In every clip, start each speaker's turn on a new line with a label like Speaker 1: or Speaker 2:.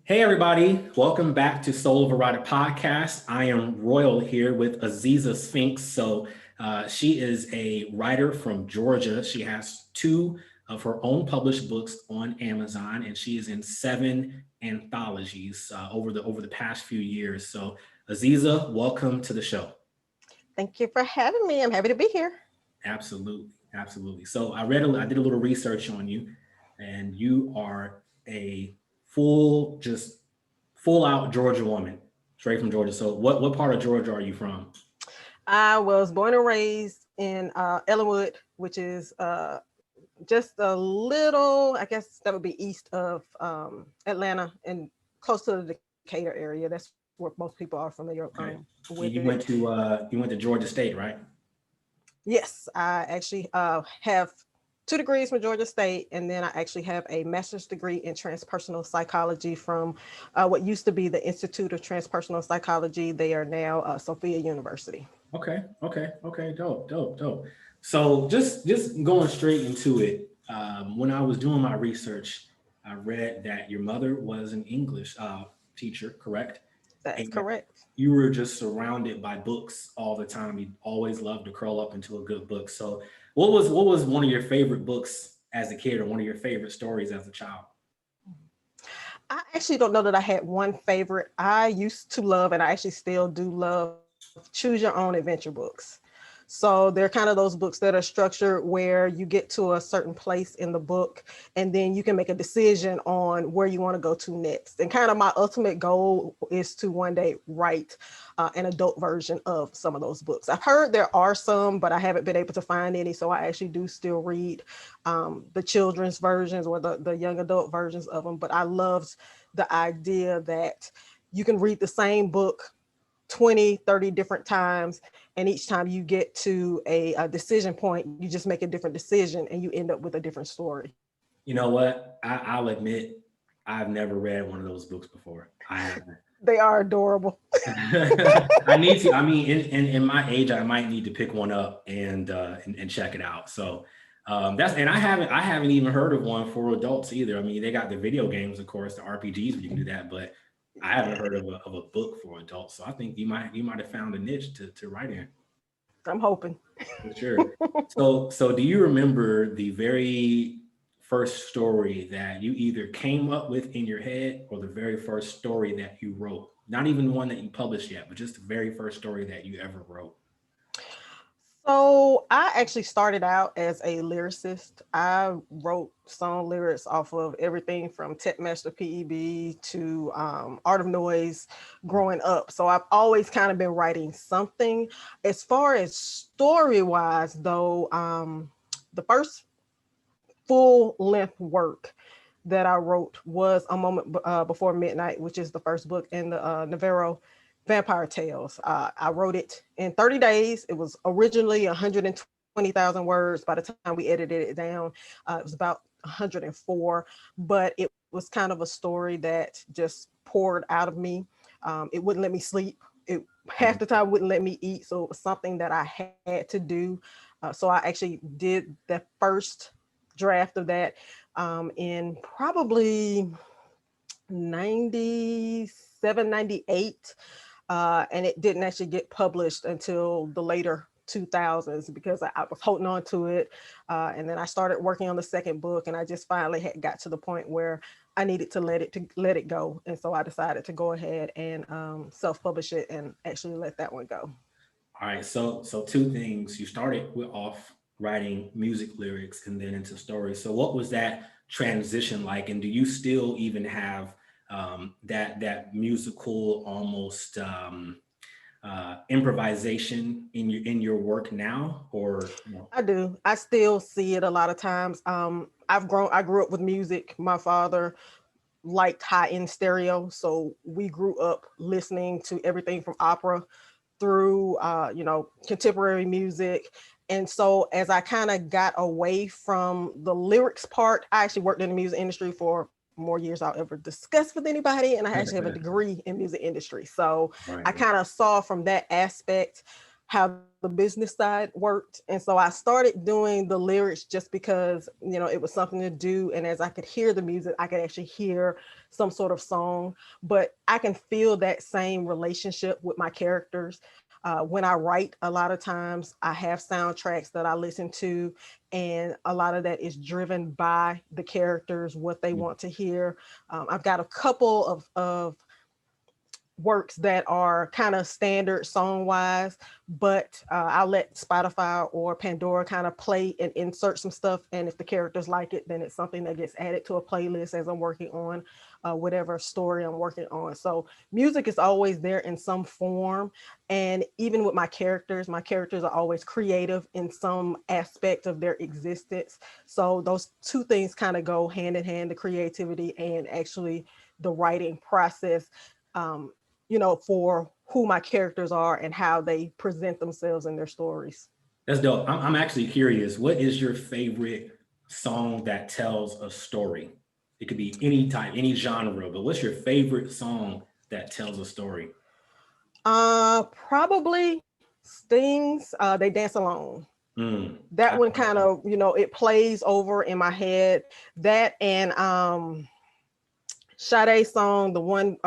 Speaker 1: Hey, everybody. Welcome back to Soul of a Writer podcast. I am Royal here with Aziza Sphinx. She is a writer from Georgia. She has two of her own published books on Amazon, and she is in seven anthologies over the past few years. So, Aziza, welcome to the show.
Speaker 2: Thank you for having me. I'm happy to be here.
Speaker 1: Absolutely, absolutely. So, I did a little research on you, and you are a just full out Georgia woman, straight from Georgia. So what part of Georgia are you from?
Speaker 2: I was born and raised in Ellenwood, which is just a little, I guess that would be east of Atlanta and close to the Decatur area. That's where most people are familiar
Speaker 1: Okay. And
Speaker 2: with it.
Speaker 1: you went to Georgia State, right?
Speaker 2: Yes, I actually have 2 degrees from Georgia State, and then I actually have a master's degree in transpersonal psychology from what used to be the Institute of Transpersonal Psychology. They are now Sophia University.
Speaker 1: Okay. Dope. So just going straight into it. When I was doing my research, I read that your mother was an English teacher, correct?
Speaker 2: That's
Speaker 1: And
Speaker 2: correct.
Speaker 1: you were just surrounded by books all the time. You always loved to curl up into a good book. So, what was one of your favorite books as a kid, or one of your favorite stories as a child?
Speaker 2: I actually don't know that I had one favorite. I used to love, and I actually still do love, choose your own adventure books. So they're kind of those books that are structured where you get to a certain place in the book, and then you can make a decision on where you want to go to next. And kind of my ultimate goal is to one day write an adult version of some of those books. I've heard there are some, but I haven't been able to find any. So I actually do still read the children's versions or the young adult versions of them. But I loved the idea that you can read the same book 20, 30 different times. And each time you get to a decision point, you just make a different decision and you end up with a different story.
Speaker 1: You know what? I'll admit, I've never read one of those books before. I haven't.
Speaker 2: They are adorable.
Speaker 1: I need to. I mean, in my age, I might need to pick one up and check it out. So that's and I haven't even heard of one for adults either. I mean, they got the video games, of course, the RPGs where you can do that, but I haven't
Speaker 2: Yeah,
Speaker 1: heard of a book for adults. So I think you might have found a niche to write in.
Speaker 2: I'm hoping.
Speaker 1: For sure. So do you remember the very first story that you either came up with in your head, or the very first story that you wrote? Not even one that you published yet, but just the very first story that you ever wrote.
Speaker 2: So I actually started out as a lyricist. I wrote song lyrics off of everything from Techmaster PEB to Art of Noise growing up. So I've always kind of been writing something. As far as story wise, though, the first full length work that I wrote was A Moment Before Midnight, which is the first book in the Navarro Vampire Tales. I wrote it in 30 days. It was originally 120,000 words. By the time we edited it down, it was about 104, but it was kind of a story that just poured out of me. It wouldn't let me sleep. It half the time wouldn't let me eat. So it was something that I had to do. So I actually did the first draft of that in probably 97, 98. And it didn't actually get published until the later 2000s because I was holding on to it. And then I started working on the second book, and I just finally got to the point where I needed to let it go. And so I decided to go ahead and self-publish it and actually let that one go.
Speaker 1: All right, so two things. You started with off writing music lyrics and then into stories. So what was that transition like? And do you still even have that musical almost improvisation in your work now, or no?
Speaker 2: I do. I still see it a lot of times. I grew up with music. My father liked high end stereo. So we grew up listening to everything from opera through, contemporary music. And so as I kind of got away from the lyrics part, I actually worked in the music industry for more years I'll ever discuss with anybody. And I actually have a degree in music industry. So I
Speaker 1: Right.
Speaker 2: kind of saw from that aspect how the business side worked. And so I started doing the lyrics just because, it was something to do. And as I could hear the music, I could actually hear some sort of song, but I can feel that same relationship with my characters. When I write, a lot of times I have soundtracks that I listen to, and a lot of that is driven by the characters, what they want to hear. I've got a couple of works that are kind of standard song wise, but I'll let Spotify or Pandora kind of play and insert some stuff. And if the characters like it, then it's something that gets added to a playlist as I'm working on whatever story I'm working on. So music is always there in some form. And even with my characters are always creative in some aspect of their existence. So those two things kind of go hand in hand, the creativity and actually the writing process. For who my characters are and how they present themselves in their stories.
Speaker 1: That's dope. I'm actually curious. What is your favorite song that tells a story? It could be any type, any genre, but what's your favorite song that tells a story?
Speaker 2: Probably Sting's They Dance Alone.
Speaker 1: Mm,
Speaker 2: That one kind of, it plays over in my head. That and Sade song, the one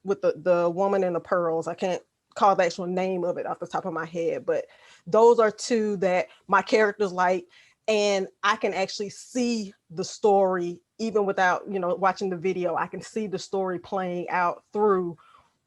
Speaker 2: with the woman and the pearls. I can't call the actual name of it off the top of my head, but those are two that my characters like, and I can actually see the story even without, watching the video. I can see the story playing out through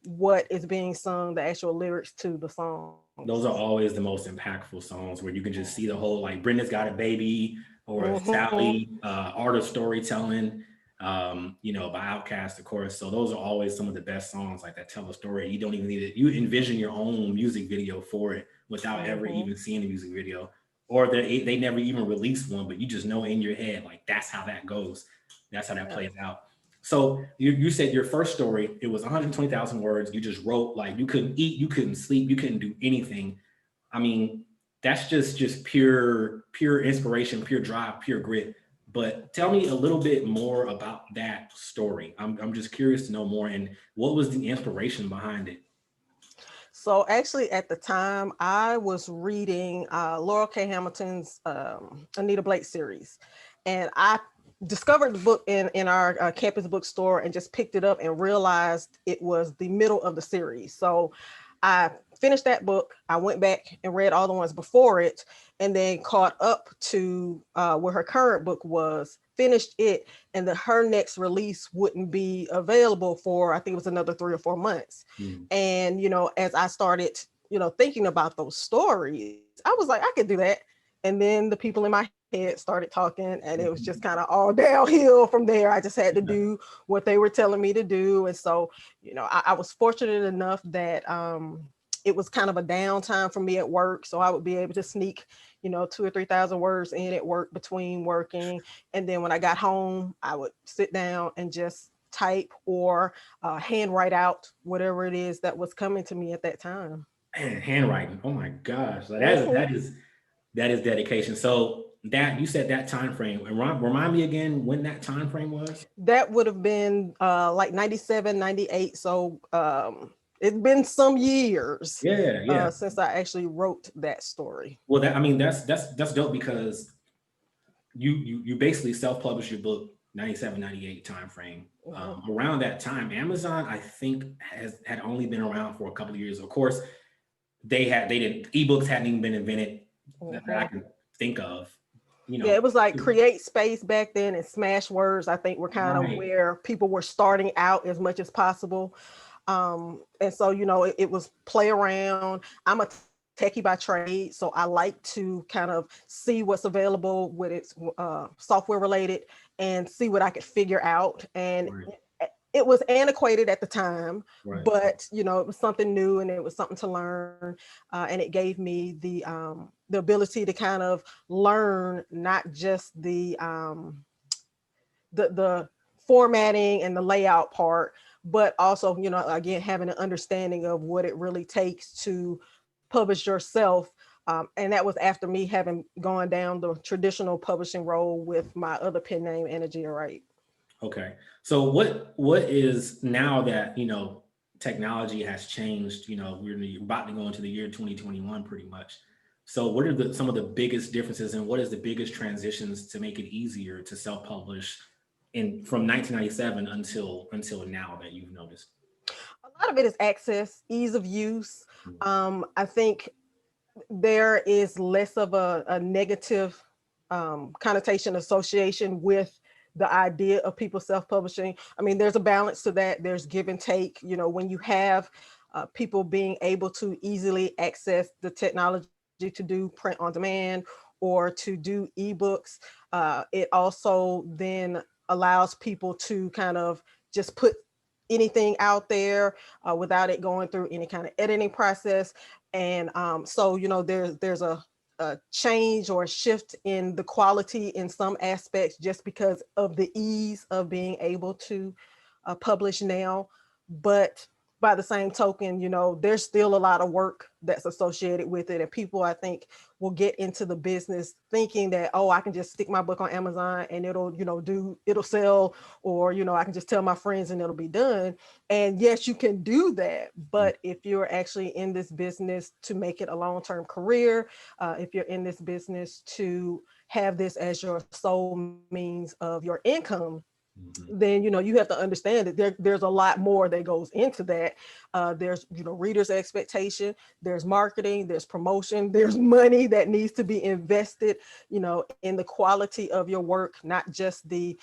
Speaker 2: what is being sung, the actual lyrics to the song.
Speaker 1: Those are always the most impactful songs where you can just see the whole, like Brenda's Got a Baby or Sally, Art of Storytelling, by Outkast, of course. So those are always some of the best songs like that tell a story. You don't even need it. You envision your own music video for it without ever even seeing the music video, or they never even release one, but you just know in your head, like that's how that goes. That's how that plays out. So you said your first story, it was 120,000 words. You just wrote, like you couldn't eat, you couldn't sleep, you couldn't do anything. I mean, that's just pure inspiration, pure drive, pure grit. But tell me a little bit more about that story. I'm just curious to know more. And what was the inspiration behind it?
Speaker 2: So actually, at the time, I was reading Laurel K. Hamilton's Anita Blake series, and I discovered the book in our campus bookstore and just picked it up and realized it was the middle of the series. So I finished that book. I went back and read all the ones before it, and then caught up to where her current book was, finished it, and her next release wouldn't be available for, I think it was another 3 or 4 months. And, as I started, thinking about those stories, I was like, I could do that. And then the people in my head started talking, and it was just kind of all downhill from there. I just had to do what they were telling me to do. And so, I was fortunate enough that it was kind of a downtime for me at work. So I would be able to sneak, 2,000 or 3,000 words in at work between working. And then when I got home, I would sit down and just type or hand write out whatever it is that was coming to me at that time.
Speaker 1: Man, handwriting. Oh my gosh. Like that is dedication. So that you said that time frame. And remind me again when that time frame was.
Speaker 2: That would have been like 97, 98. So it's been some years
Speaker 1: Yeah.
Speaker 2: since I actually wrote that story.
Speaker 1: Well, that's dope because you basically self-published your book 97, 98 time frame. Around that time, Amazon, I think, had only been around for a couple of years. Of course, they didn't, ebooks hadn't even been invented that I can think of.
Speaker 2: Yeah, it was like Create Space back then, and Smash Words, I think, were kind of where people were starting out as much as possible. And so, it was play around. I'm a techie by trade, so I like to kind of see what's available with its software related and see what I could figure out. And it was antiquated at the time, but it was something new and it was something to learn, and it gave me the ability to kind of learn not just the formatting and the layout part, but also, again, having an understanding of what it really takes to publish yourself. And that was after me having gone down the traditional publishing role with my other pen name, Energy Right.
Speaker 1: Okay. So what is, now that, technology has changed. We're about to go into the year 2021 pretty much. So what are some of the biggest differences, and what is the biggest transitions to make it easier to self-publish in from 1997 until now that you've noticed?
Speaker 2: A lot of it is access, ease of use. I think there is less of a negative connotation association with the idea of people self-publishing. I mean, there's a balance to that. There's give and take. When you have people being able to easily access the technology to do print on demand or to do ebooks, it also then allows people to kind of just put anything out there without it going through any kind of editing process. And so, there's a change or a shift in the quality in some aspects just because of the ease of being able to publish now. But by the same token, there's still a lot of work that's associated with it. And people, I think, will get into the business thinking that, oh, I can just stick my book on Amazon and it'll sell, or, I can just tell my friends and it'll be done. And yes, you can do that. But if you're actually in this business to make it a long-term career, if you're in this business to have this as your sole means of your income, then you have to understand that there's a lot more that goes into that. There's readers' expectation, there's marketing, there's promotion, there's money that needs to be invested in the quality of your work, not just the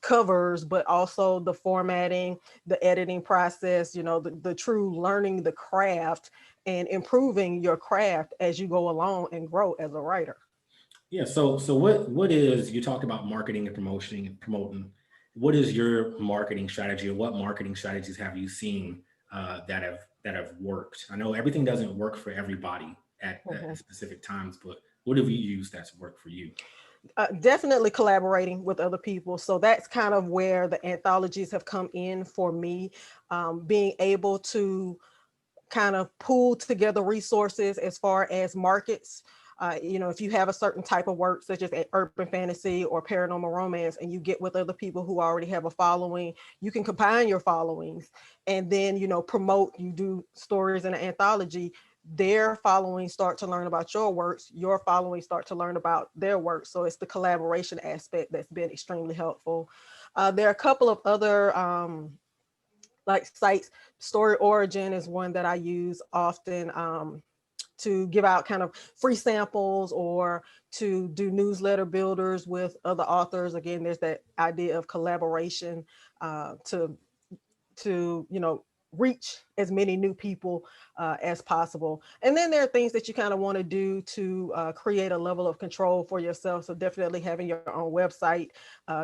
Speaker 2: covers, but also the formatting, the editing process, the true learning the craft and improving your craft as you go along and grow as a writer.
Speaker 1: Yeah. So what is, you talked about marketing and promoting. What is your marketing strategy, or what marketing strategies have you seen that have worked? I know everything doesn't work for everybody at specific times, but what have you used that's worked for you?
Speaker 2: Definitely collaborating with other people. So that's kind of where the anthologies have come in for me. Being able to kind of pool together resources as far as markets. If you have a certain type of work, such as urban fantasy or paranormal romance, and you get with other people who already have a following, you can combine your followings and then, promote. You do stories in an anthology, their following start to learn about your works, your following start to learn about their work. So it's the collaboration aspect that's been extremely helpful. There are a couple of other like sites. Story Origin is one that I use often to give out kind of free samples or to do newsletter builders with other authors. Again, there's that idea of collaboration to reach as many new people as possible. And then there are things that you kind of want to do to create a level of control for yourself. So definitely having your own website,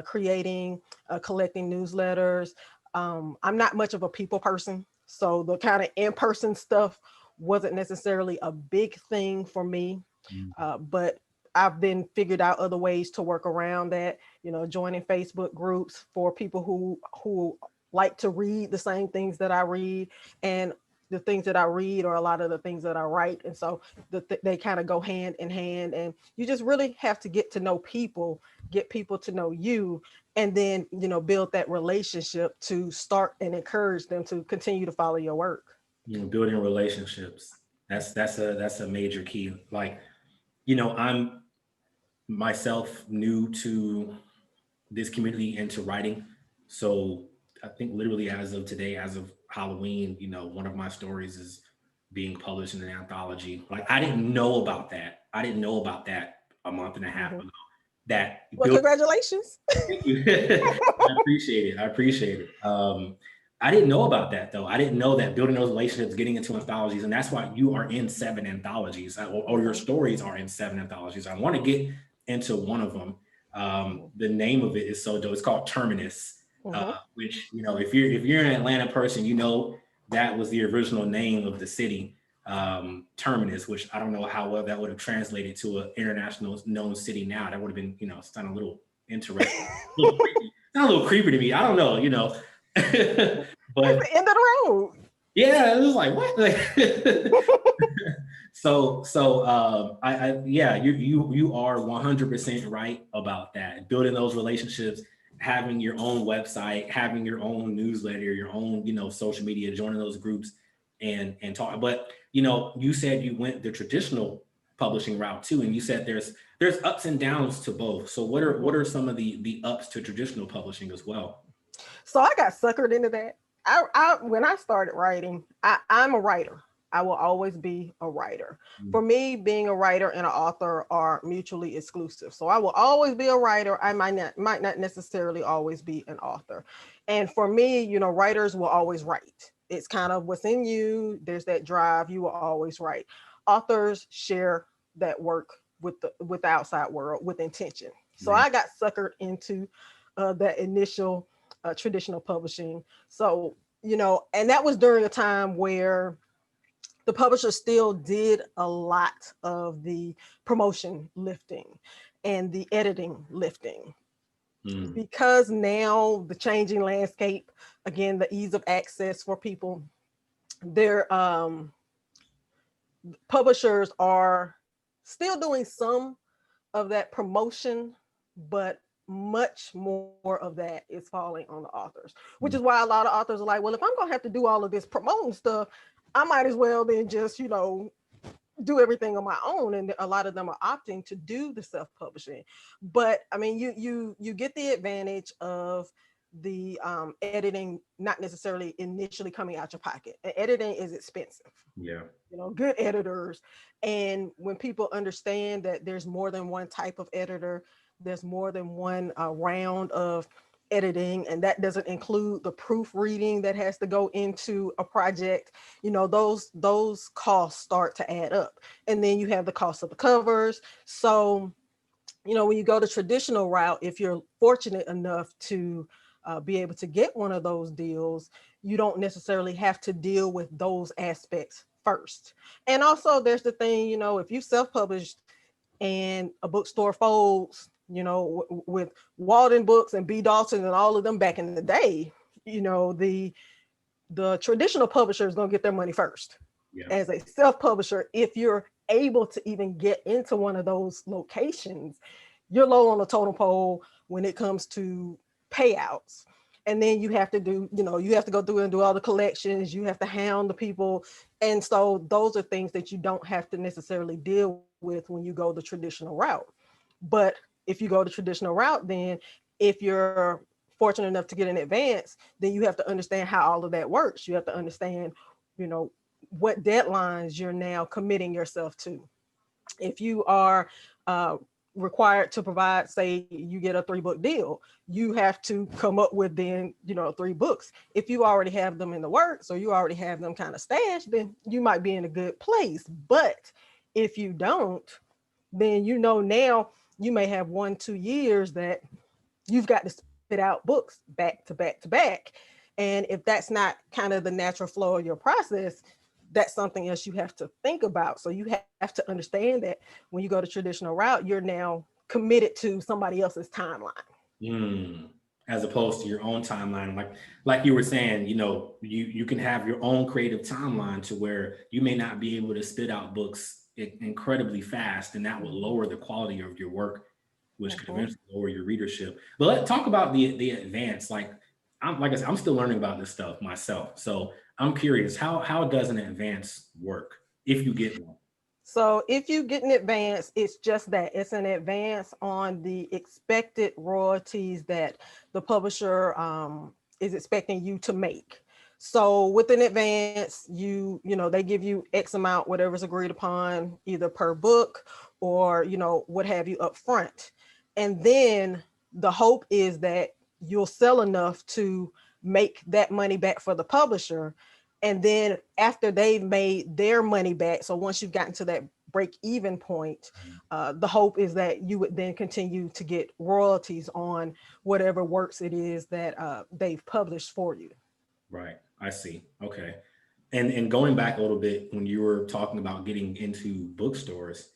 Speaker 2: creating, collecting newsletters. I'm not much of a people person, so the kind of in-person stuff wasn't necessarily a big thing for me, but I've then figured out other ways to work around that, joining Facebook groups for people who like to read the same things that I read, and the things that I read are a lot of the things that I write. And so they kind of go hand in hand, and you just really have to get to know people, get people to know you, and then, build that relationship to start and encourage them to continue to follow your work.
Speaker 1: Building relationships. That's a major key. Like, I'm myself new to this community and to writing. So I think literally as of today, as of Halloween, one of my stories is being published in an anthology. Like, I didn't know about that. I didn't know about that a month and a half ago. That
Speaker 2: Well,
Speaker 1: build
Speaker 2: congratulations.
Speaker 1: Thank you. I appreciate it. I appreciate it. I didn't know about that though. I didn't know that building those relationships, getting into anthologies, and that's why you are in 7 anthologies, or your stories are in 7 anthologies. I want to get into one of them. The name of it is so dope. It's called Terminus, which, if you're an Atlanta person, that was the original name of the city, Terminus, which I don't know how well that would have translated to an international known city now. That would have been, sound a little interesting, a little creepy. Sound a little creepy to me. I don't know.
Speaker 2: It's
Speaker 1: But
Speaker 2: the end of the road.
Speaker 1: yeah, it was like what? I yeah, you are 100% right about that. Building those relationships, having your own website, having your own newsletter, your own, social media, joining those groups and talk. But, you said you went the traditional publishing route too, and you said there's ups and downs to both. So what are some of the ups to traditional publishing as well?
Speaker 2: So I got suckered into that. When I started writing, I'm a writer. I will always be a writer. For me, being a writer and an author are mutually exclusive. So I will always be a writer. I might not necessarily always be an author. And for me, writers will always write. It's kind of what's in you. There's that drive. You will always write. Authors share that work with the outside world with intention. So
Speaker 1: Right.
Speaker 2: I got suckered into that initial traditional publishing. So, and that was during a time where the publisher still did a lot of the promotion lifting and the editing lifting. Because now the changing landscape, again, the ease of access for people, their publishers are still doing some of that promotion, but much more of that is falling on the authors, which is why a lot of authors are like, well, if I'm going to have to do all of this promoting stuff, I might as well then just, do everything on my own. And a lot of them are opting to do the self-publishing. But I mean, you get the advantage of the editing not necessarily initially coming out your pocket. And editing is expensive.
Speaker 1: Yeah.
Speaker 2: Good editors. And when people understand that there's more than one type of editor, there's more than one round of editing, and that doesn't include the proofreading that has to go into a project, those costs start to add up. And then you have the cost of the covers. So, when you go the traditional route, if you're fortunate enough to be able to get one of those deals, you don't necessarily have to deal with those aspects first. And also there's the thing, if you self-published and a bookstore folds, with Walden Books and B. Dalton and all of them back in the day, the traditional publisher is going to get their money first.
Speaker 1: Yeah.
Speaker 2: As a self-publisher, if you're able to even get into one of those locations, you're low on the totem pole when it comes to payouts. And then you have to you have to go through and do all the collections. You have to hound the people. And so those are things that you don't have to necessarily deal with when you go the traditional route. But if you go the traditional route, then if you're fortunate enough to get an advance, then you have to understand how all of that works. You have to understand, what deadlines you're now committing yourself to. If you are required to provide, say you get a 3-book deal, you have to come up with then, 3 books. If you already have them in the works or you already have them kind of stashed, then you might be in a good place. But if you don't, then now you may have 1-2 years that you've got to spit out books back to back to back. And if that's not kind of the natural flow of your process, that's something else you have to think about. So you have to understand that when you go the traditional route, you're now committed to somebody else's timeline.
Speaker 1: As opposed to your own timeline, like you were saying, you can have your own creative timeline to where you may not be able to spit out books incredibly fast, and that will lower the quality of your work, which could eventually lower your readership. But let's talk about the advance. Like I said, I'm still learning about this stuff myself, so I'm curious, how does an advance work if you get one?
Speaker 2: So if you get an advance, it's just that it's an advance on the expected royalties that the publisher is expecting you to make. So with an advance, they give you X amount, whatever's agreed upon, either per book or, what have you up front. And then the hope is that you'll sell enough to make that money back for the publisher. And then after they've made their money back, so once you've gotten to that break even point, the hope is that you would then continue to get royalties on whatever works it is that they've published for you.
Speaker 1: Right. I see. Okay. And going back a little bit, when you were talking about getting into bookstores,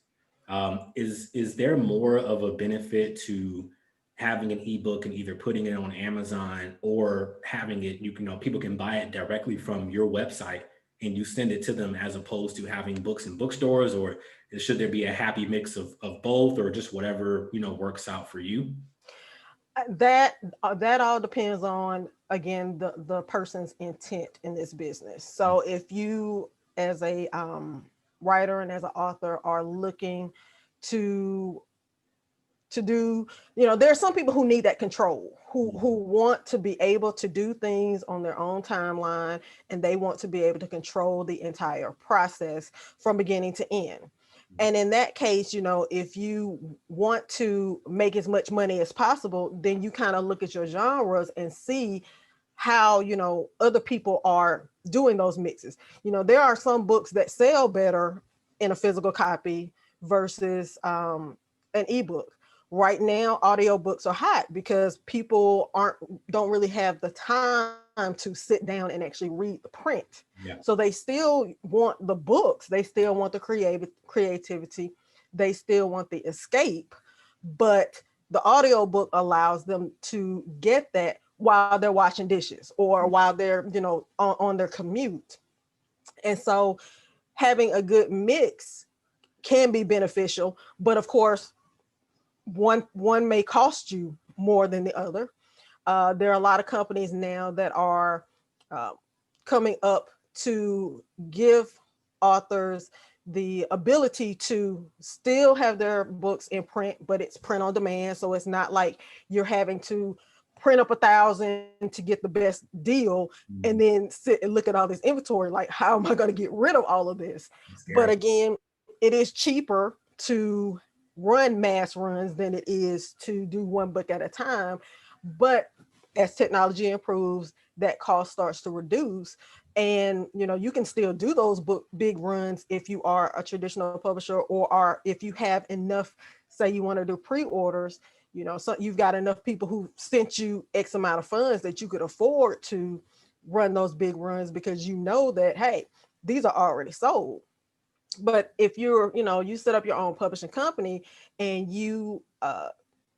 Speaker 1: is there more of a benefit to having an ebook and either putting it on Amazon or having it, people can buy it directly from your website and you send it to them, as opposed to having books in bookstores? Or should there be a happy mix of both, or just whatever, works out for you?
Speaker 2: That all depends on, again, the person's intent in this business. So if you, as a writer and as an author, are looking to do, there are some people who need that control, who want to be able to do things on their own timeline, and they want to be able to control the entire process from beginning to end. And in that case, if you want to make as much money as possible, then you kind of look at your genres and see how, other people are doing those mixes. There are some books that sell better in a physical copy versus an ebook. Right now, audiobooks are hot because people don't really have the time to sit down and actually read the print.
Speaker 1: Yeah.
Speaker 2: So they still want the books, they still want the creativity, they still want the escape, but the audiobook allows them to get that while they're washing dishes or while they're, on their commute. And so having a good mix can be beneficial, but of course, one may cost you more than the other. There are a lot of companies now that are uh, coming up to give authors the ability to still have their books in print, but it's print on demand. So it's not like you're having to print up 1,000 to get the best deal and then sit and look at all this inventory. Like, how am I going to get rid of all of this? But again, it is cheaper to run mass runs than it is to do one book at a time. But as technology improves, that cost starts to reduce. And you can still do those big runs if you are a traditional publisher, or if you have enough, say you want to do pre-orders, so you've got enough people who sent you X amount of funds that you could afford to run those big runs because that, hey, these are already sold. But if you set up your own publishing company and you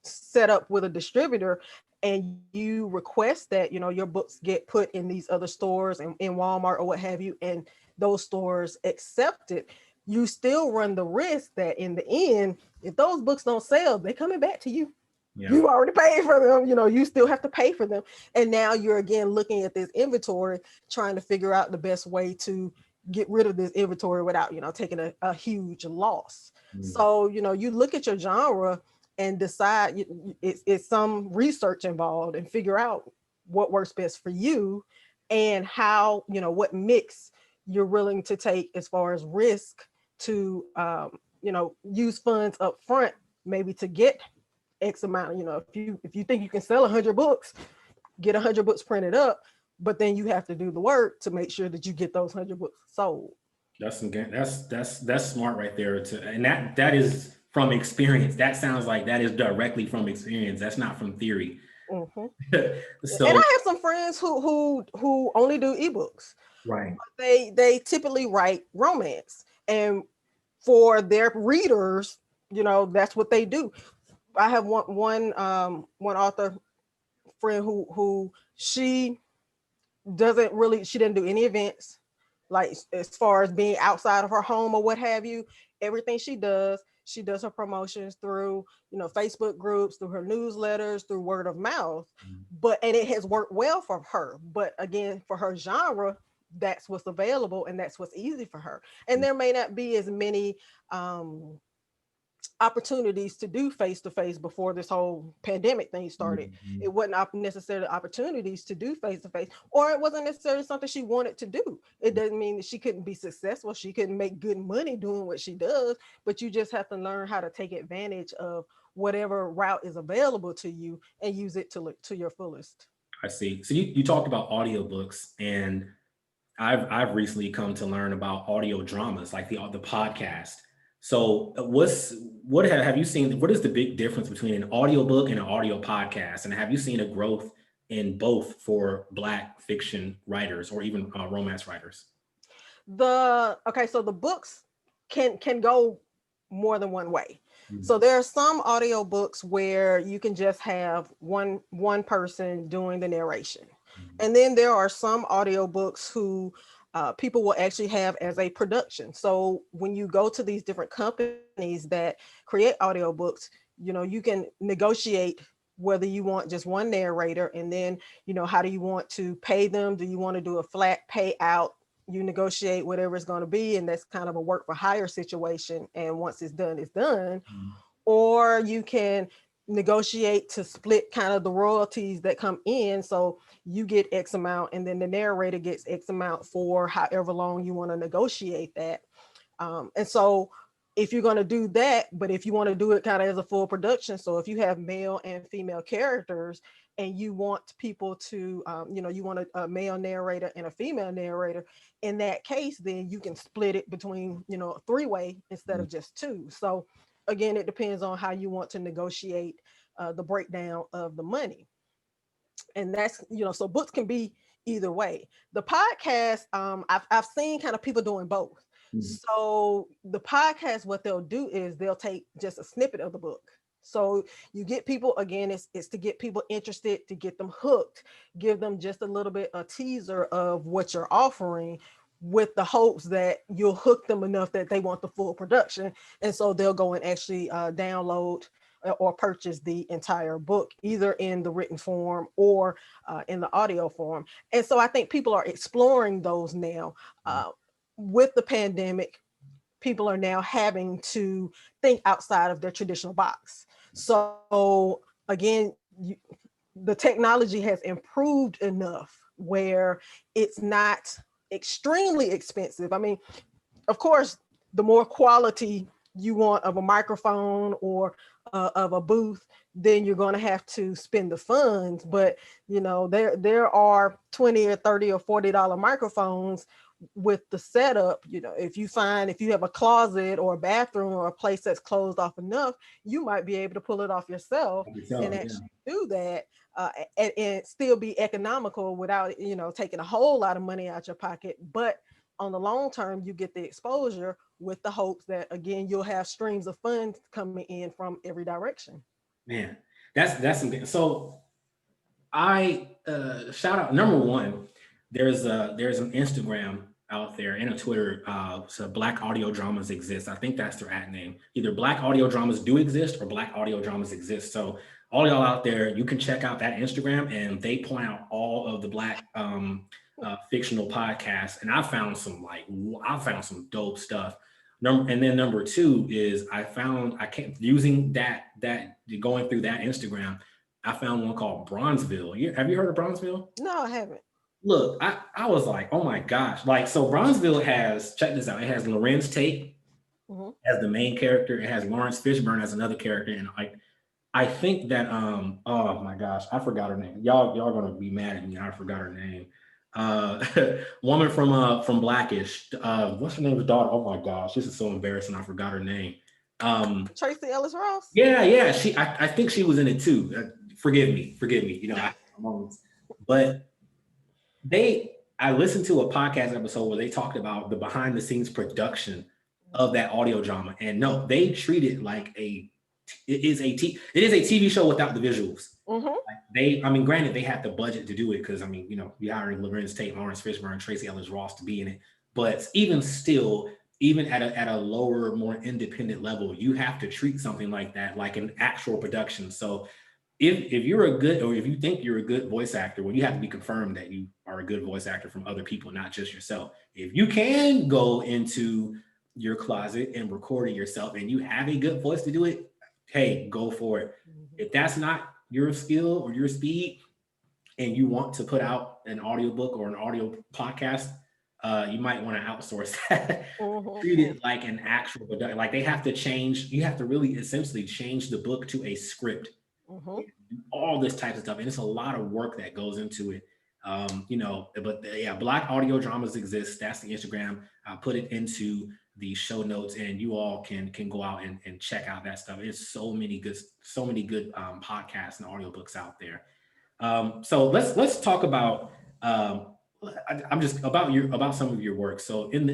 Speaker 2: set up with a distributor and you request that, your books get put in these other stores and in Walmart or what have you, and those stores accept it, you still run the risk that in the end, if those books don't sell, they're coming back to you. Yeah. You already paid for them, you still have to pay for them. And now you're again looking at this inventory, trying to figure out the best way to get rid of this inventory without, taking a huge loss. So, you look at your genre and decide, it's some research involved, and figure out what works best for you and how, what mix you're willing to take as far as risk to, use funds up front, maybe to get X amount. If you think you can sell 100 books, get 100 books printed up, but then you have to do the work to make sure that you get those 100 books sold.
Speaker 1: That's smart right there. And that is from experience. That sounds like that is directly from experience. That's not from theory.
Speaker 2: Mm-hmm. So, and I have some friends who only do ebooks.
Speaker 1: Right.
Speaker 2: They typically write romance, and for their readers, that's what they do. I have one author friend who she didn't do any events, like as far as being outside of her home or what have you. Everything she does her promotions through, Facebook groups, through her newsletters, through word of mouth. And it has worked well for her. But again, for her genre, that's what's available and that's what's easy for her. And there may not be as many opportunities to do face-to-face before this whole pandemic thing started. It wasn't necessarily opportunities to do face-to-face, or it wasn't necessarily something she wanted to do. It doesn't mean that she couldn't be successful, she couldn't make good money doing what she does, but you just have to learn how to take advantage of whatever route is available to you and use it to your fullest.
Speaker 1: I see. So you talked about audiobooks, and I've recently come to learn about audio dramas, like the podcast. So what have you seen? What is the big difference between an audiobook and an audio podcast? And have you seen a growth in both for Black fiction writers or even romance writers?
Speaker 2: So the books can go more than one way. So there are some audiobooks where you can just have one person doing the narration. And then there are some audiobooks who people will actually have as a production. So when you go to these different companies that create audiobooks, you can negotiate whether you want just one narrator, and then, how do you want to pay them? Do you want to do a flat payout? You negotiate whatever it's going to be, and that's kind of a work for hire situation. And once it's done, it's done.
Speaker 1: Mhm.
Speaker 2: Or you can negotiate to split kind of the royalties that come in. So you get X amount, and then the narrator gets X amount for however long you want to negotiate that. And so if you're going to do that, but if you want to do it kind of as a full production, so if you have male and female characters and you want people to, you want a male narrator and a female narrator, in that case, then you can split it between, a three-way instead of just two. So again, it depends on how you want to negotiate the breakdown of the money. And that's, so books can be either way. The podcast, I've seen kind of people doing both.
Speaker 1: Mhm.
Speaker 2: So the podcast, what they'll do is they'll take just a snippet of the book. So you get people, again, it's to get people interested, to get them hooked, give them just a little bit a teaser of what you're offering, with the hopes that you'll hook them enough that they want the full production. And so they'll go and actually download or purchase the entire book, either in the written form or in the audio form. And so I think people are exploring those now. With the pandemic, people are now having to think outside of their traditional box. So again, the technology has improved enough where it's not extremely expensive. I mean, of course, the more quality you want of a microphone or of a booth, then you're going to have to spend the funds. But there are 20 or 30 or $40 microphones with the setup. If you have a closet or a bathroom or a place that's closed off enough, you might be able to pull it off yourself and
Speaker 1: Yeah.
Speaker 2: actually do that. And still be economical without taking a whole lot of money out your pocket. But on the long term, you get the exposure, with the hopes that, again, you'll have streams of funds coming in from every direction.
Speaker 1: Man, that's something. So I shout out number one. There's an Instagram out there and a Twitter. So Black Audio Dramas exist. I think that's their ad name. Either Black Audio Dramas do exist or Black Audio Dramas exist. So all y'all out there, you can check out that Instagram, and they point out all of the Black fictional podcasts. And I found some dope stuff. And then number two is I can't using that going through that Instagram. I found one called Bronzeville. Have you heard of Bronzeville?
Speaker 2: No, I haven't.
Speaker 1: Look, I was like, oh my gosh. Like, so Bronzeville has, check this out, it has Lorenz Tate
Speaker 2: Mm-hmm.
Speaker 1: as the main character. It has Lawrence Fishburne as another character. And I think that oh my gosh, I forgot her name. Y'all gonna be mad at me. I forgot her name. Uh woman from Blackish. What's her name's daughter? Oh my gosh, this is so embarrassing. I forgot her name.
Speaker 2: Tracee Ellis Ross.
Speaker 1: Yeah. I think she was in it too. Forgive me. But I listened to a podcast episode where they talked about the behind the scenes production of that audio drama, and no, they treat it like it is a TV show without the visuals.
Speaker 2: Mm-hmm.
Speaker 1: I mean, granted, they had the budget to do it because, I mean, you hiring Lorenz Tate, Lawrence Fishburne, Tracee Ellis Ross to be in it. But even still, even at a lower, more independent level, you have to treat something like that like an actual production. So if you're a good, or if you think you're a good voice actor, well, you have to be confirmed that you are a good voice actor from other people, not just yourself. If you can go into your closet and record it yourself and you have a good voice to do it, hey, go for it.
Speaker 2: Mm-hmm.
Speaker 1: If that's not your skill or your speed, and you want to put out an audiobook or an audio podcast, you might want to outsource that. Treat
Speaker 2: Mm-hmm.
Speaker 1: it like an actual production. Like, they have to change, you have to really essentially change the book to a script,
Speaker 2: Mm-hmm.
Speaker 1: all this type of stuff. And it's a lot of work that goes into it. But yeah, Black Audio Dramas exist. That's the Instagram. I'll put it into the show notes, and you all can go out and check out that stuff. It's so many good podcasts and audiobooks out there. So let's talk about I'm just about some of your work. So in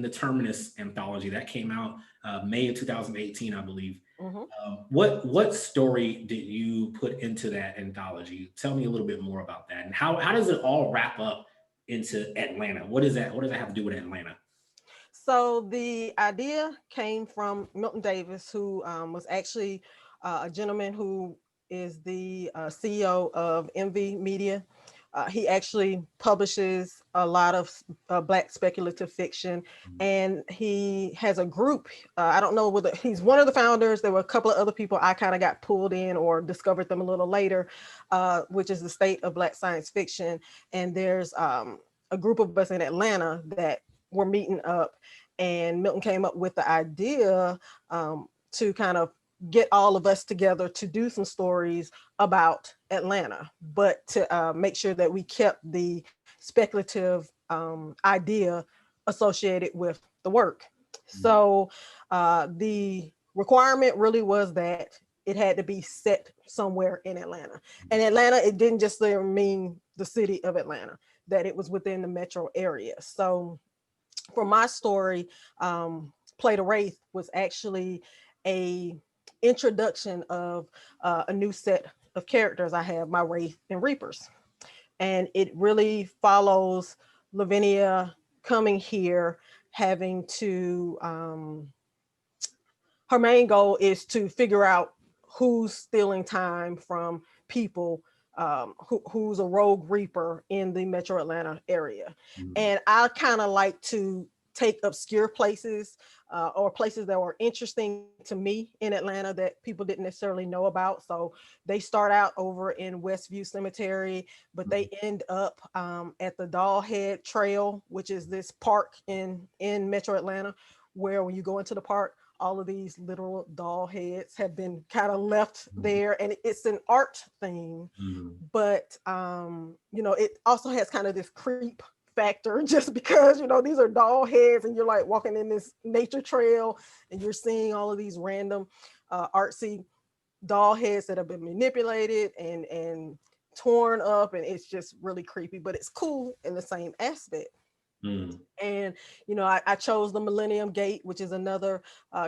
Speaker 1: the Terminus anthology that came out May of 2018, I believe.
Speaker 2: Mm-hmm.
Speaker 1: What story did you put into that anthology? Tell me a little bit more about that, and how does it all wrap up into Atlanta? What does that have to do with Atlanta?
Speaker 2: So the idea came from Milton Davis, who was actually a gentleman who is the CEO of MV Media. He actually publishes a lot of Black speculative fiction, and he has a group. I don't know whether he's one of the founders. There were a couple of other people I kind of got pulled in or discovered them a little later, which is the State of Black Science Fiction. And there's a group of us in Atlanta that were meeting up, and Milton came up with the idea to kind of get all of us together to do some stories about Atlanta, but to make sure that we kept the speculative idea associated with the work. So the requirement really was that it had to be set somewhere in Atlanta. And Atlanta, it didn't just mean the city of Atlanta, that it was within the metro area. So for my story, Play the Wraith was actually a introduction of a new set of characters. I have my Wraith and Reapers, and it really follows Lavinia coming here, having to her main goal is to figure out who's stealing time from people, who's a rogue reaper in the metro Atlanta area. And I kind of like to take obscure places or places that were interesting to me in Atlanta that people didn't necessarily know about. So they start out over in Westview Cemetery, but they end up at the Dollhead Trail, which is this park in metro Atlanta, where when you go into the park, all of these literal doll heads have been kind of left there, and it's an art thing. But you know, it also has kind of this creep factor, just because, you know, these are doll heads and you're like walking in this nature trail and you're seeing all of these random artsy doll heads that have been manipulated and torn up, and it's just really creepy, but it's cool in the same aspect. And, you know, I chose the Millennium Gate, which is another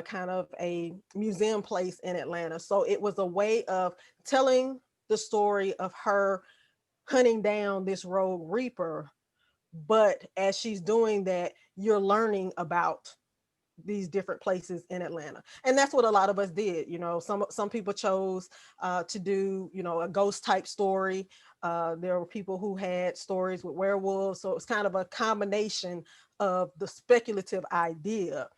Speaker 2: kind of a museum place in Atlanta. So it was a way of telling the story of her hunting down this rogue reaper. But as she's doing that, you're learning about these different places in Atlanta. And that's what a lot of us did. You know, some people chose to do, you know, a ghost type story. There were people who had stories with werewolves. So it was kind of a combination of the speculative idea,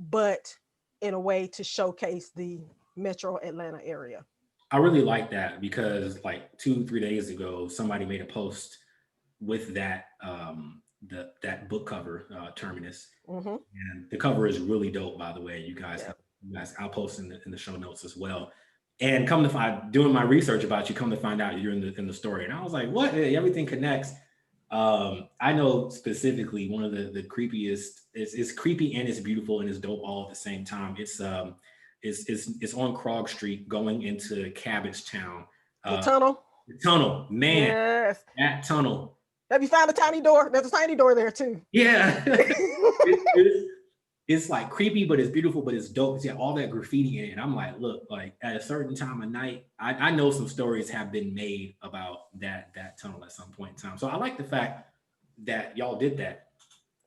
Speaker 2: but in a way to showcase the metro Atlanta area.
Speaker 1: I really like that because like 2, 3 days ago, somebody made a post with that that book cover, Terminus, and the cover is really dope. By the way,
Speaker 2: Yeah.
Speaker 1: you guys, I'll post in the show notes as well. And come to find, doing my research about you, come to find out you're in the story, and I was like, what? Hey, everything connects. I know specifically one of the creepiest. It's creepy and it's beautiful and it's dope all at the same time. It's on Krog Street going into Cabbage Town.
Speaker 2: The tunnel.
Speaker 1: The tunnel, man,
Speaker 2: Yes.
Speaker 1: that tunnel.
Speaker 2: Have you found a tiny door? There's a tiny door there too.
Speaker 1: Yeah. it's like creepy, but it's beautiful, but it's dope. It's got all that graffiti in it. And I'm like, look, like at a certain time of night, I know some stories have been made about that tunnel at some point in time. So I like the fact that y'all did that.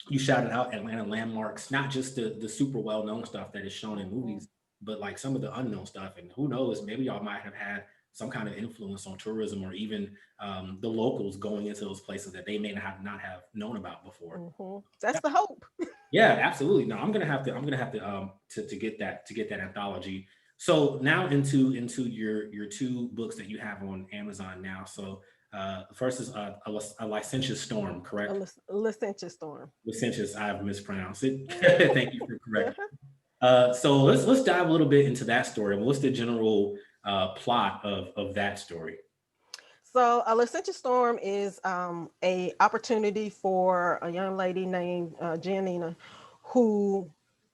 Speaker 1: You shouted out Atlanta landmarks, not just the super well-known stuff that is shown in movies, but like some of the unknown stuff. And who knows, maybe y'all might have had some kind of influence on tourism, or even the locals going into those places that they may not have known about before.
Speaker 2: That's the hope.
Speaker 1: Yeah, absolutely. No, I'm gonna have to get that anthology. So now into your two books that you have on Amazon now. So first is a licentious storm, correct?
Speaker 2: A licentious storm.
Speaker 1: Licentious, I've mispronounced it. Thank you for correcting. So let's dive a little bit into that story. What's the general plot of that story?
Speaker 2: So a licentious storm is a opportunity for a young lady named Janina, who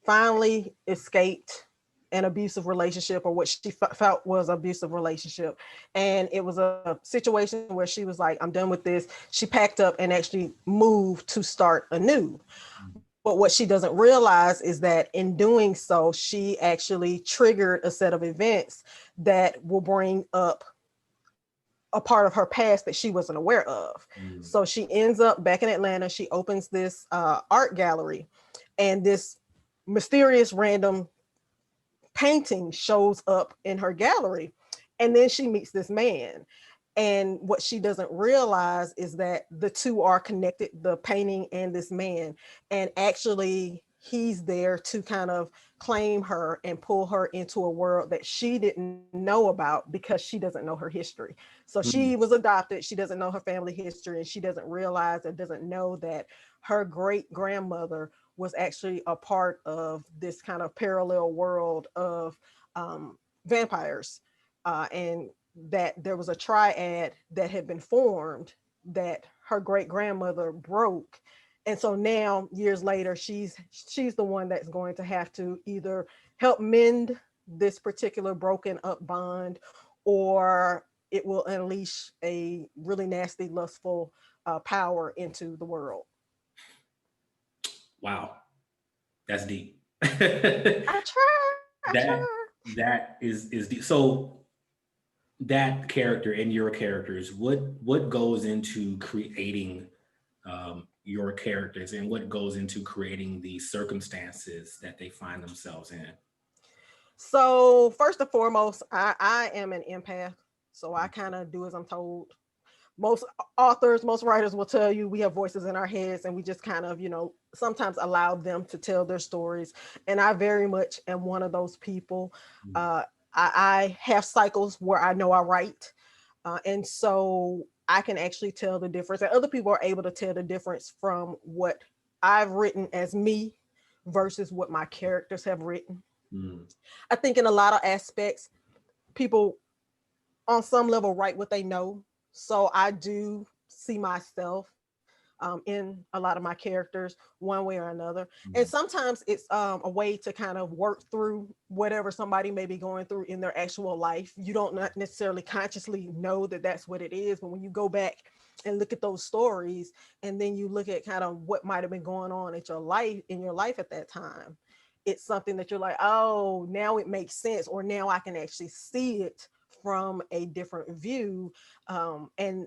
Speaker 2: finally escaped an abusive relationship, or what she felt was abusive relationship. And it was a situation where she was like, I'm done with this. She packed up and actually moved to start anew. But what she doesn't realize is that in doing so, she actually triggered a set of events that will bring up a part of her past that she wasn't aware of. So she ends up back in Atlanta. She opens this art gallery, and this mysterious random painting shows up in her gallery. And then she meets this man. And what she doesn't realize is that the two are connected, the painting and this man. And actually, he's there to kind of claim her and pull her into a world that she didn't know about because she doesn't know her history. So
Speaker 1: Mm,
Speaker 2: she was adopted, she doesn't know her family history, and she doesn't realize and doesn't know that her great grandmother was actually a part of this kind of parallel world of vampires. And that there was a triad that had been formed that her great grandmother broke. And so now years later she's the one that's going to have to either help mend this particular broken up bond, or it will unleash a really nasty lustful power into the world.
Speaker 1: wow, that's deep. that
Speaker 2: I try, I try.
Speaker 1: that is deep. So that character and your characters, what goes into creating your characters, and what goes into creating the circumstances that they find themselves in?
Speaker 2: So first and foremost, I am an empath, so I kind of do as I'm told. Most authors, most writers will tell you we have voices in our heads, and we just kind of, sometimes allow them to tell their stories. And I very much am one of those people.
Speaker 1: Mm,
Speaker 2: Uh, I have cycles where I know I write, and so I can actually tell the difference, and other people are able to tell the difference from what I've written as me versus what my characters have written.
Speaker 1: mm,
Speaker 2: I think in a lot of aspects, people on some level write what they know. So I do see myself in a lot of my characters one way or another. And
Speaker 1: mm,
Speaker 2: sometimes it's a way to kind of work through whatever somebody may be going through in their actual life. You don't not necessarily consciously know that that's what it is, but when you go back and look at those stories, and then you look at kind of what might have been going on at your life in your life at that time, it's something that you're like, oh, now it makes sense, or now I can actually see it from a different view. And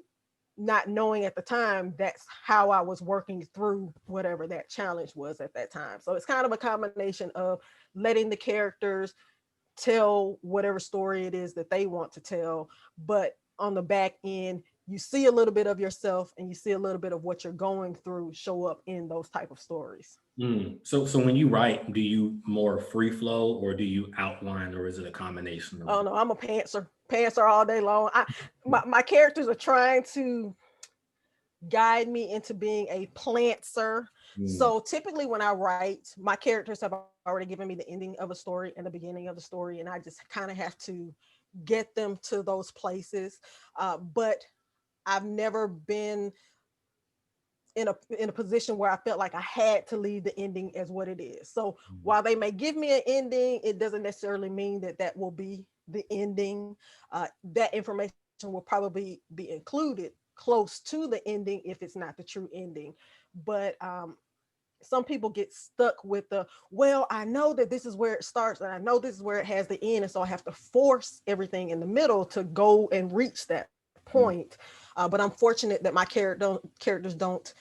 Speaker 2: not knowing at the time that's how I was working through whatever that challenge was at that time. So it's kind of a combination of letting the characters tell whatever story it is that they want to tell, but on the back end, you see a little bit of yourself and you see a little bit of what you're going through show up in those type of stories.
Speaker 1: mm. So when you write, do you more free flow, or do you outline, or is it a combination of
Speaker 2: Oh no, I'm a pantser all day long. My characters are trying to guide me into being a plantser.
Speaker 1: mm,
Speaker 2: So typically when I write, my characters have already given me the ending of a story and the beginning of the story, and I just kind of have to get them to those places. But I've never been in a position where I felt like I had to leave the ending as what it is. So
Speaker 1: mm,
Speaker 2: while they may give me an ending, it doesn't necessarily mean that that will be the ending. That information will probably be included close to the ending if it's not the true ending. But some people get stuck with the, well, I know that this is where it starts and I know this is where it has the end, and so I have to force everything in the middle to go and reach that
Speaker 1: mm.
Speaker 2: point. But I'm fortunate that my characters don't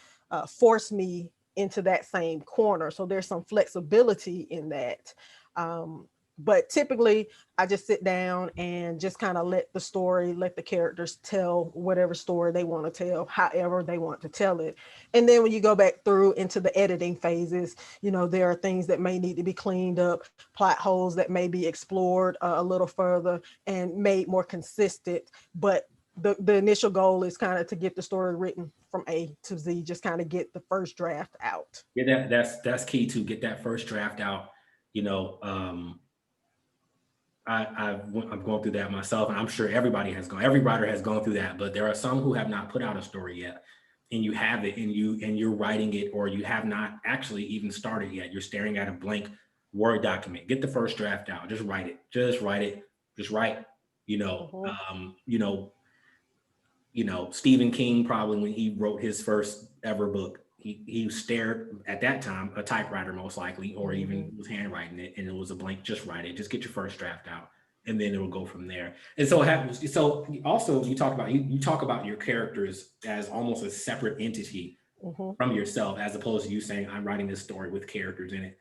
Speaker 2: force me into that same corner, so there's some flexibility in that. um, but typically I just sit down and just kind of let the characters tell whatever story they want to tell however they want to tell it. And then when you go back through into the editing phases, there are things that may need to be cleaned up, plot holes that may be explored a little further and made more consistent. But the initial goal is kind of to get the story written from A to Z, just kind of get the first draft out.
Speaker 1: Yeah, that's key to get that first draft out. You know, I'm going through that myself, and I'm sure every writer has gone through that. But there are some who have not put out a story yet, and you have it, and you're writing it, or you have not actually even started yet. You're staring at a blank Word document. Get the first draft out. Just write it. Just write it. Just write. You know,
Speaker 2: Mhm.
Speaker 1: Stephen King, probably when he wrote his first ever book, he stared at that time a typewriter most likely, or even
Speaker 2: Mhm.
Speaker 1: was handwriting it, and it was a blank. Just write it. Just get your first draft out, and then it will go from there. And so So also you talk about your characters as almost a separate entity
Speaker 2: Mhm.
Speaker 1: from yourself, as opposed to you saying I'm writing this story with characters in it.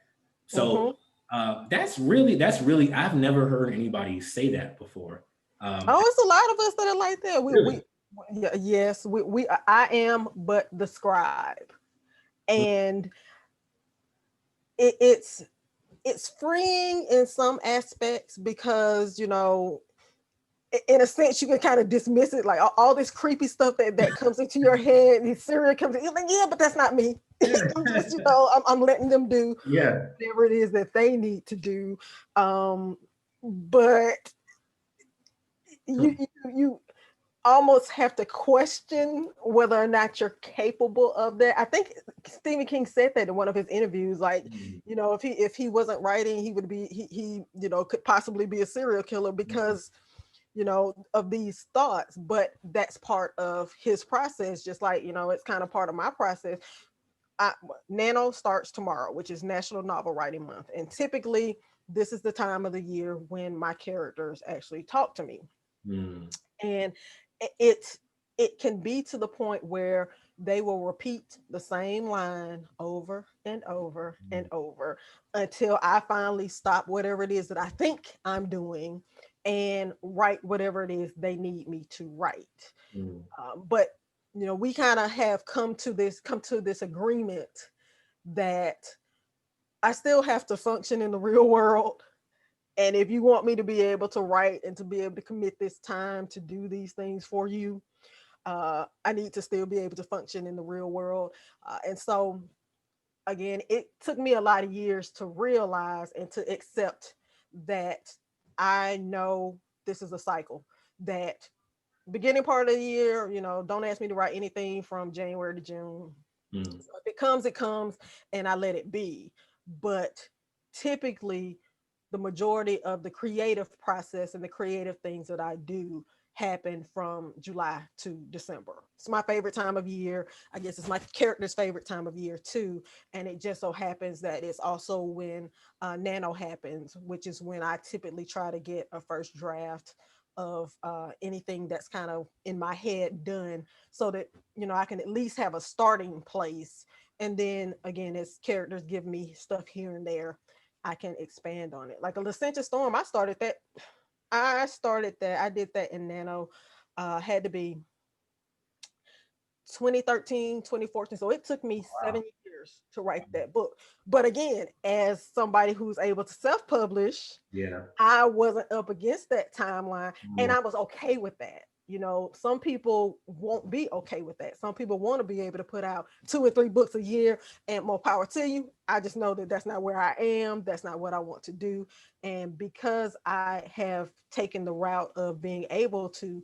Speaker 1: So
Speaker 2: Mhm.
Speaker 1: that's really I've never heard anybody say that before.
Speaker 2: Oh, it's a lot of us that are like that.
Speaker 1: Really?
Speaker 2: Yeah, yes, I am, but the scribe, and it's freeing in some aspects because in a sense you can kind of dismiss it, like all this creepy stuff that comes into your head. These serial comes in, you're like, yeah, but that's not me. I'm just, I'm letting them do
Speaker 1: Yeah.
Speaker 2: whatever it is that they need to do. But you almost have to question whether or not you're capable of that. I think Stephen King said that in one of his interviews. Like, if he wasn't writing, he would be he could possibly be a serial killer because of these thoughts. But that's part of his process, just like it's kind of part of my process. Nano starts tomorrow, which is National Novel Writing Month, and typically this is the time of the year when my characters actually talk to me. And it it can be to the point where they will repeat the same line over and over and over until I finally stop whatever it is that I think I'm doing and write whatever it is they need me to write. But we kind of have come to this agreement that I still have to function in the real world. And if you want me to be able to write and to be able to commit this time to do these things for you, I need to still be able to function in the real world. And so, again, it took me a lot of years to realize and to accept that I know this is a cycle. That beginning part of the year, don't ask me to write anything from January to June. So if it comes, it comes, and I let it be. But typically, the majority of the creative process and the creative things that I do happen from July to December. It's my favorite time of year. I guess it's my character's favorite time of year too. And it just so happens that it's also when Nano happens, which is when I typically try to get a first draft of anything that's kind of in my head done, so that I can at least have a starting place. And then again, as characters give me stuff here and there, I can expand on it. Like a Licentious Storm, I did that in Nano. Had to be 2013, 2014. So it took me
Speaker 1: Wow.
Speaker 2: 7 years to write that book. But again, as somebody who's able to self-publish,
Speaker 1: Yeah.
Speaker 2: I wasn't up against that timeline, and I was okay with that. Some people won't be okay with that. Some people want to be able to put out 2 or 3 books a year, and more power to you. I just know that that's not where I am. That's not what I want to do. And because I have taken the route of being able to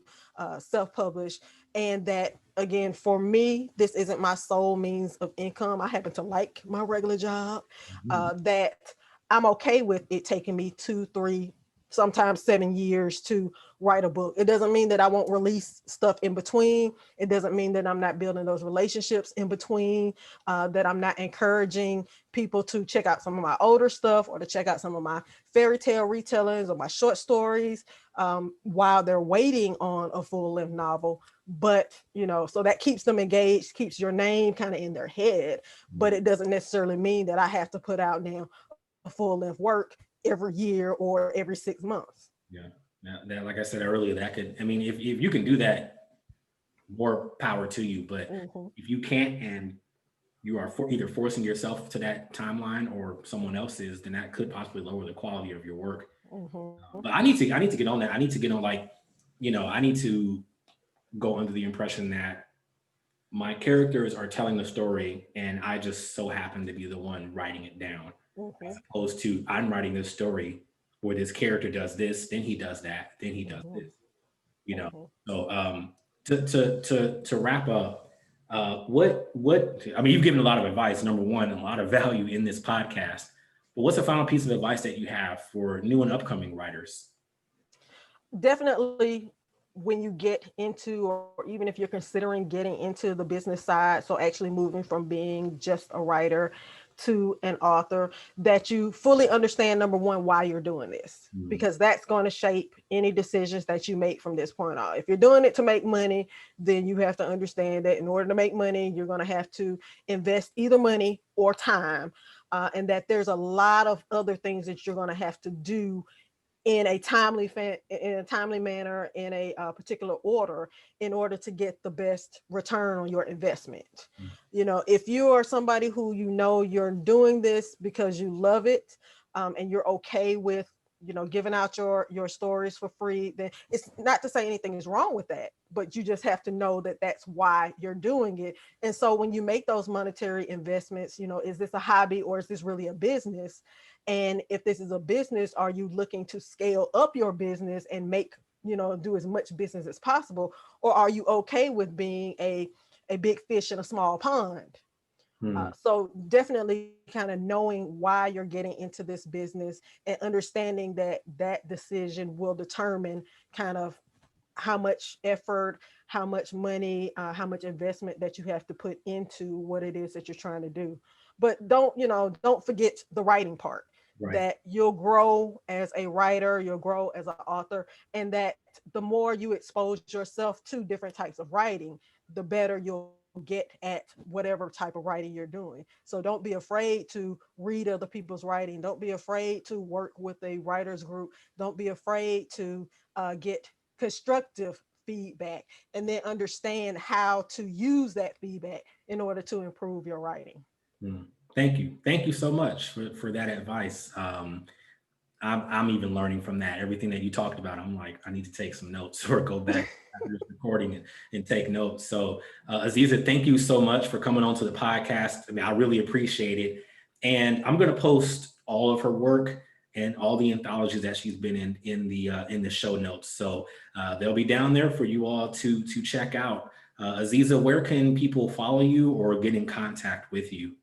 Speaker 2: self-publish, and that again, for me, this isn't my sole means of income. I happen to like my regular job. That I'm okay with it taking me 2, 3, sometimes 7 years to write a book. It doesn't mean that I won't release stuff in between. It doesn't mean that I'm not building those relationships in between, that I'm not encouraging people to check out some of my older stuff or to check out some of my fairy tale retellings or my short stories while they're waiting on a full length novel. But, so that keeps them engaged, keeps your name kind of in their head. But it doesn't necessarily mean that I have to put out now a full length work every year or every 6 months.
Speaker 1: Yeah. Now, that, like I said earlier, that could, I mean, if you can do that, more power to you. But
Speaker 2: Mm-hmm,
Speaker 1: if you can't and you are either forcing yourself to that timeline or someone else is, then that could possibly lower the quality of your work.
Speaker 2: mm-hmm,
Speaker 1: But I need to get on that. I need to get on like, I need to go under the impression that my characters are telling the story and I just so happen to be the one writing it down, as
Speaker 2: mm-hmm,
Speaker 1: opposed to I'm writing this story where this character does this, then he does that, then he does
Speaker 2: mm-hmm,
Speaker 1: this, you know.
Speaker 2: mm-hmm.
Speaker 1: So to wrap up, what I mean, you've given a lot of advice, number one, and a lot of value in this podcast. But what's the final piece of advice that you have for new and upcoming writers?
Speaker 2: Definitely, when you get into, or even if you're considering getting into the business side, so actually moving from being just a writer to an author, that you fully understand, number one, why you're doing this,
Speaker 1: Mm,
Speaker 2: because that's going to shape any decisions that you make from this point on. If you're doing it to make money, then you have to understand that in order to make money, you're going to have to invest either money or time, and that there's a lot of other things that you're going to have to do in a timely manner, in a particular order, in order to get the best return on your investment. If you are somebody who you're doing this because you love it, and you're okay with giving out your stories for free, then it's not to say anything is wrong with that, but you just have to know that that's why you're doing it. And so when you make those monetary investments, is this a hobby or is this really a business? And if this is a business, are you looking to scale up your business and do as much business as possible? Or are you okay with being a big fish in a small pond? So definitely kind of knowing why you're getting into this business and understanding that decision will determine kind of how much effort, how much money, how much investment that you have to put into what it is that you're trying to do. But don't forget the writing part,
Speaker 1: Right.
Speaker 2: that you'll grow as a writer, you'll grow as an author, and that the more you expose yourself to different types of writing, the better you'll get at whatever type of writing you're doing. So don't be afraid to read other people's writing. Don't be afraid to work with a writers group. Don't be afraid to get constructive feedback, and then understand how to use that feedback in order to improve your writing.
Speaker 1: Thank you. Thank you so much for that advice. I'm even learning from that. Everything that you talked about, I'm like, I need to take some notes or go back after this recording and take notes. So, Aziza, thank you so much for coming onto the podcast. I mean, I really appreciate it. And I'm going to post all of her work and all the anthologies that she's been in the show notes. So they'll be down there for you all to check out. Aziza, where can people follow you or get in contact with you?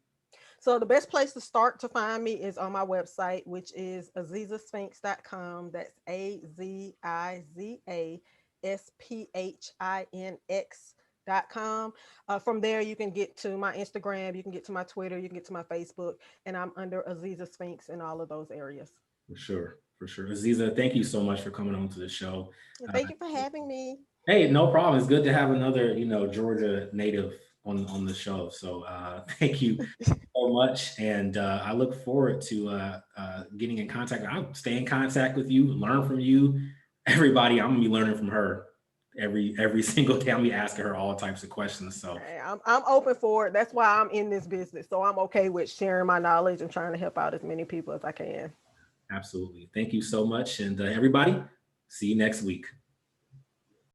Speaker 2: So the best place to start to find me is on my website, which is azizasphinx.com. That's AZIZASPHINX.com. From there, you can get to my Instagram, you can get to my Twitter, you can get to my Facebook, and I'm under Aziza Sphinx in all of those areas.
Speaker 1: For sure, for sure. Aziza, thank you so much for coming on to the show.
Speaker 2: And thank you for having me.
Speaker 1: Hey, no problem. It's good to have another, Georgia native on the show. So thank you so much, and I look forward to getting in contact. I'll stay in contact with you, learn from you, everybody. I'm gonna be learning from her every single day. I'm be asking her all types of questions. So
Speaker 2: Hey, I'm open for it. That's why I'm in this business. So I'm okay with sharing my knowledge and trying to help out as many people as I can.
Speaker 1: absolutely, thank you so much, and everybody, see you next week.